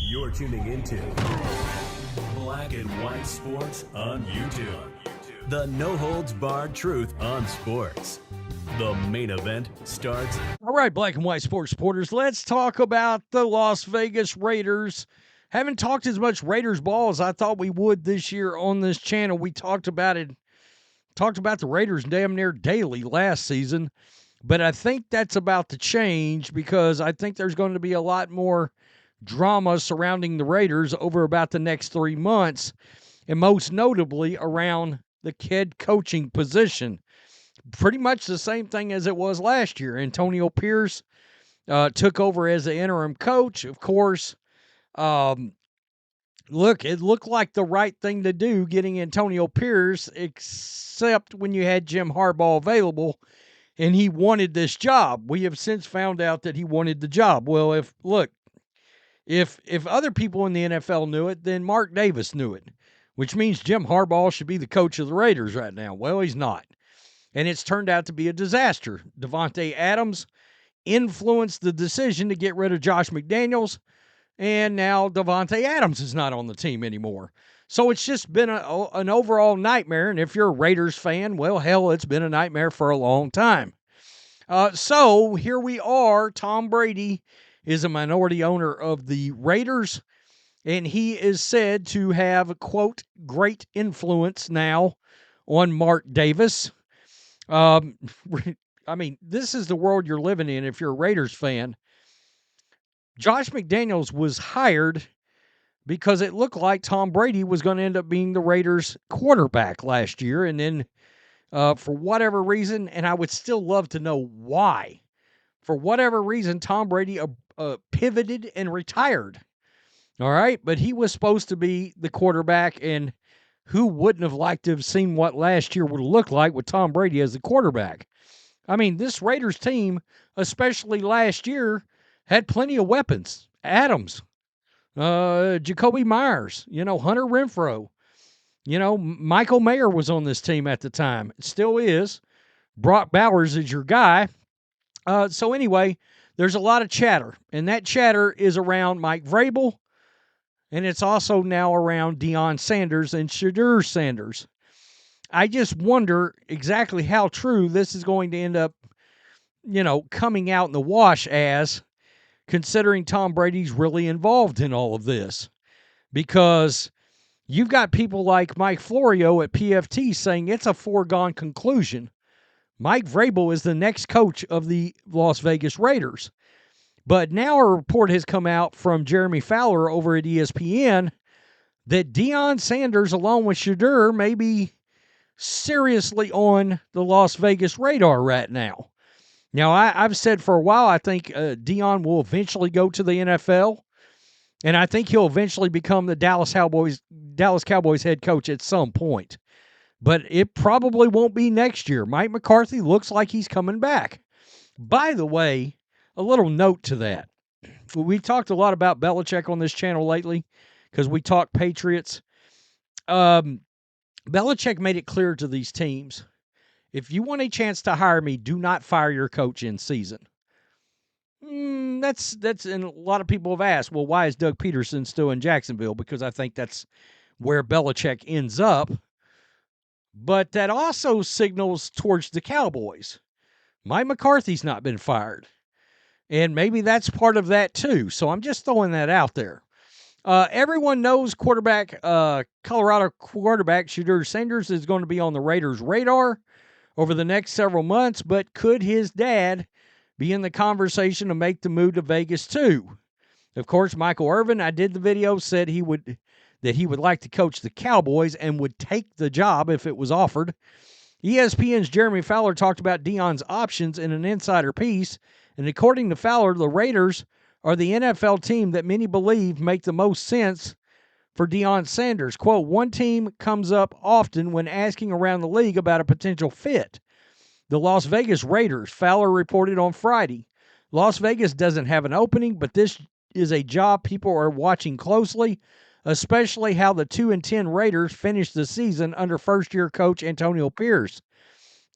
You're tuning into Black and White Sports on YouTube. The no-holds-barred truth on sports. The main event starts. All right, Black and White Sports supporters, let's talk about the Las Vegas Raiders. Haven't talked as much Raiders ball as I thought we would this year on this channel. We talked about the Raiders damn near daily last season, but I think that's about to change because I think there's going to be a lot more drama surrounding the Raiders over about the next 3 months, and most notably around the head coaching position. Pretty much the same thing as it was last year. Antonio Pierce took over as the interim coach. Of course, look, it looked like the right thing to do getting Antonio Pierce, except when you had Jim Harbaugh available and he wanted this job. We have since found out that he wanted the job. Well, if other people in the NFL knew it, then Mark Davis knew it, which means Jim Harbaugh should be the coach of the Raiders right now. Well, he's not. And it's turned out to be a disaster. Davante Adams influenced the decision to get rid of Josh McDaniels, and now Davante Adams is not on the team anymore. So it's just been an overall nightmare, and if you're a Raiders fan, well, hell, it's been a nightmare for a long time. So here we are. Tom Brady is a minority owner of the Raiders, and he is said to have, quote, great influence now on Mark Davis. I mean, this is the world you're living in if you're a Raiders fan. Josh McDaniels was hired because it looked like Tom Brady was going to end up being the Raiders quarterback last year. And then for whatever reason, and I would still love to know why, for whatever reason, Tom Brady pivoted and retired. All right, but he was supposed to be the quarterback, and who wouldn't have liked to have seen what last year would look like with Tom Brady as the quarterback? I mean, this Raiders team, especially last year, had plenty of weapons. Adams, Jacoby Myers, Hunter Renfrow. Michael Mayer was on this team at the time. It still is. Brock Bowers is your guy. So anyway, there's a lot of chatter, and that chatter is around Mike Vrabel, and it's also now around Deion Sanders and Shedeur Sanders. I just wonder exactly how true this is going to end up, coming out in the wash as, considering Tom Brady's really involved in all of this. Because you've got people like Mike Florio at PFT saying it's a foregone conclusion. Mike Vrabel is the next coach of the Las Vegas Raiders. But now a report has come out from Jeremy Fowler over at ESPN that Deion Sanders, along with Shedeur, may be seriously on the Las Vegas radar right now. Now, I've said for a while I think Deion will eventually go to the NFL, and I think he'll eventually become the Dallas Cowboys head coach at some point. But it probably won't be next year. Mike McCarthy looks like he's coming back. By the way, a little note to that. We've talked a lot about Belichick on this channel lately because we talk Patriots. Belichick made it clear to these teams, if you want a chance to hire me, do not fire your coach in season. And a lot of people have asked, well, why is Doug Peterson still in Jacksonville? Because I think that's where Belichick ends up. But that also signals towards the Cowboys. Mike McCarthy's not been fired. And maybe that's part of that too. So I'm just throwing that out there. Everyone knows Colorado quarterback Shedeur Sanders is going to be on the Raiders' radar over the next several months, but could his dad be in the conversation to make the move to Vegas too? Of course, Michael Irvin, I did the video, said he would like to coach the Cowboys and would take the job if it was offered. ESPN's Jeremy Fowler talked about Deion's options in an insider piece, and according to Fowler, the Raiders are the NFL team that many believe make the most sense for Deion Sanders. Quote, one team comes up often when asking around the league about a potential fit. The Las Vegas Raiders, Fowler reported on Friday. Las Vegas doesn't have an opening, but this is a job people are watching closely, especially how the 2-10 Raiders finished the season under first-year coach Antonio Pierce.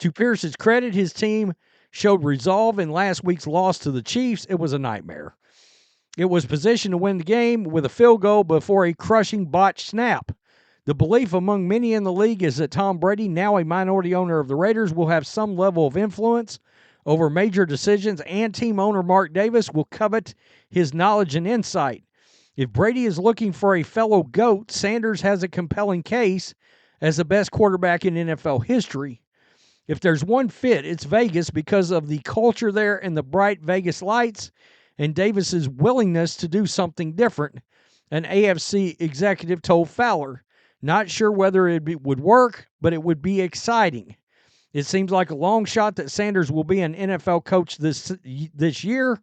To Pierce's credit, his team showed resolve in last week's loss to the Chiefs. It was a nightmare. It was positioned to win the game with a field goal before a crushing botched snap. The belief among many in the league is that Tom Brady, now a minority owner of the Raiders, will have some level of influence over major decisions, and team owner Mark Davis will covet his knowledge and insight. If Brady is looking for a fellow GOAT, Sanders has a compelling case as the best quarterback in NFL history. If there's one fit, it's Vegas because of the culture there and the bright Vegas lights and Davis's willingness to do something different, an AFC executive told Fowler. Not sure whether would work, but it would be exciting. It seems like a long shot that Sanders will be an NFL coach this year.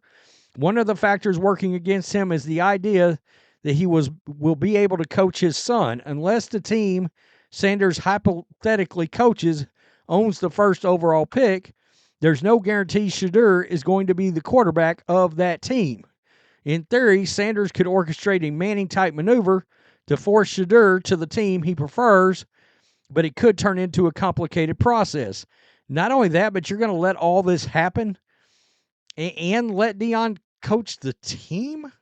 One of the factors working against him is the idea that he will be able to coach his son, unless the team Sanders hypothetically coaches owns the first overall pick. There's no guarantee Shedeur is going to be the quarterback of that team. In theory, Sanders could orchestrate a Manning-type maneuver to force Shedeur to the team he prefers, but it could turn into a complicated process. Not only that, but you're going to let all this happen and let Deion coach the team?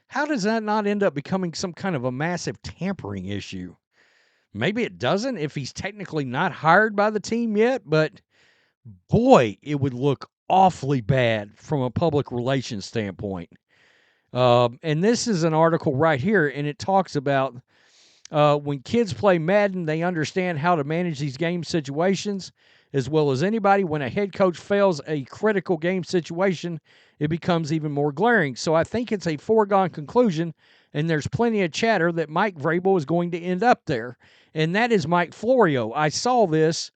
How does that not end up becoming some kind of a massive tampering issue? Maybe it doesn't if he's technically not hired by the team yet, but boy, it would look awfully bad from a public relations standpoint. And this is an article right here, and it talks about when kids play Madden, they understand how to manage these game situations as well as anybody. When a head coach fails a critical game situation, it becomes even more glaring. So I think it's a foregone conclusion, and there's plenty of chatter that Mike Vrabel is going to end up there, and that is Mike Florio. I saw this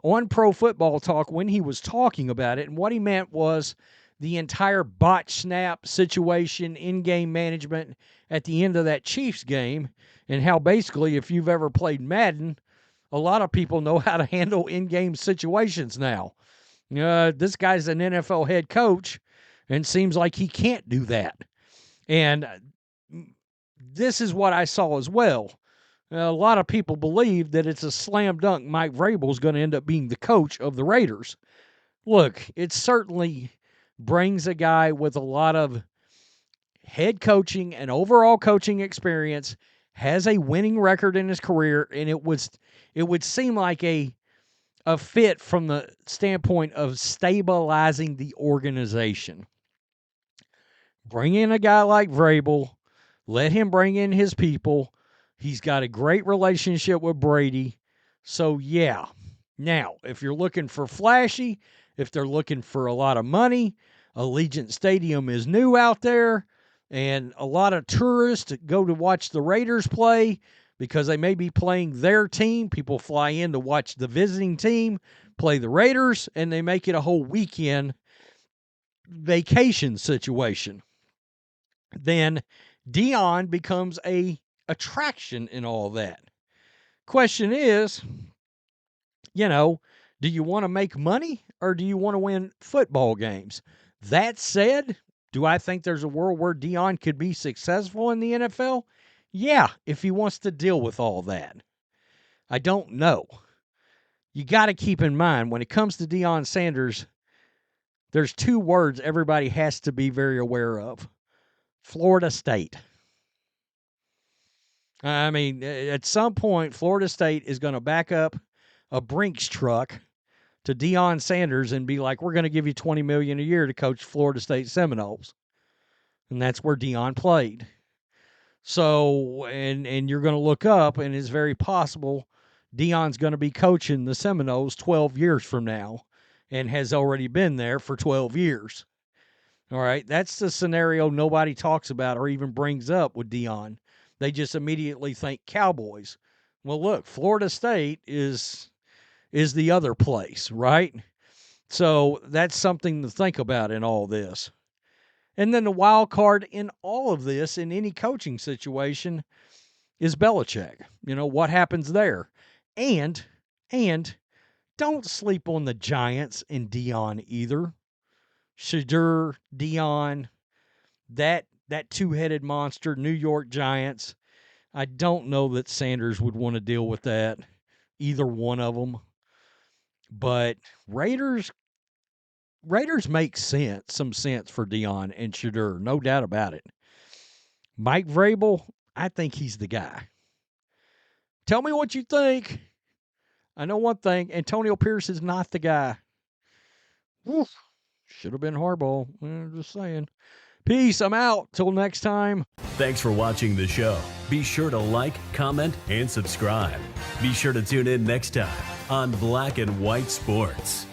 on Pro Football Talk when he was talking about it, and what he meant was the entire botch snap situation, in-game management at the end of that Chiefs game, and how basically if you've ever played Madden, a lot of people know how to handle in-game situations now. This guy's an NFL head coach and seems like he can't do that. And this is what I saw as well. A lot of people believe that it's a slam dunk Mike Vrabel is going to end up being the coach of the Raiders. Look, it certainly brings a guy with a lot of head coaching and overall coaching experience, has a winning record in his career, and it would seem like a fit from the standpoint of stabilizing the organization. Bring in a guy like Vrabel, let him bring in his people. He's got a great relationship with Brady. So, yeah. Now, if you're looking for flashy, if they're looking for a lot of money, Allegiant Stadium is new out there, and a lot of tourists go to watch the Raiders play because they may be playing their team. People fly in to watch the visiting team play the Raiders, and they make it a whole weekend vacation situation. Then Deion becomes a attraction in all that. Question is, do you want to make money or do you want to win football games? That said, do I think there's a world where Deion could be successful in the NFL? Yeah, if he wants to deal with all that. I don't know. You got to keep in mind, when it comes to Deion Sanders, there's two words everybody has to be very aware of. Florida State. I mean, at some point, Florida State is going to back up a Brinks truck to Deion Sanders and be like, we're going to give you $20 million a year to coach Florida State Seminoles. And that's where Deion played. So, and you're going to look up, and it's very possible Deion's going to be coaching the Seminoles 12 years from now and has already been there for 12 years. All right, that's the scenario nobody talks about or even brings up with Deion. They just immediately think Cowboys. Well, look, Florida State is the other place, right? So that's something to think about in all this. And then the wild card in all of this, in any coaching situation, is Belichick. What happens there? And don't sleep on the Giants and Deion either. Shedeur, Deion, that two-headed monster, New York Giants. I don't know that Sanders would want to deal with that, either one of them. But Raiders make some sense for Deion and Shedeur, no doubt about it. Mike Vrabel, I think he's the guy. Tell me what you think. I know one thing, Antonio Pierce is not the guy. Woof. Should have been Harbaugh. Just saying. Peace. I'm out. Till next time. Thanks for watching the show. Be sure to like, comment, and subscribe. Be sure to tune in next time on Black and White Sports.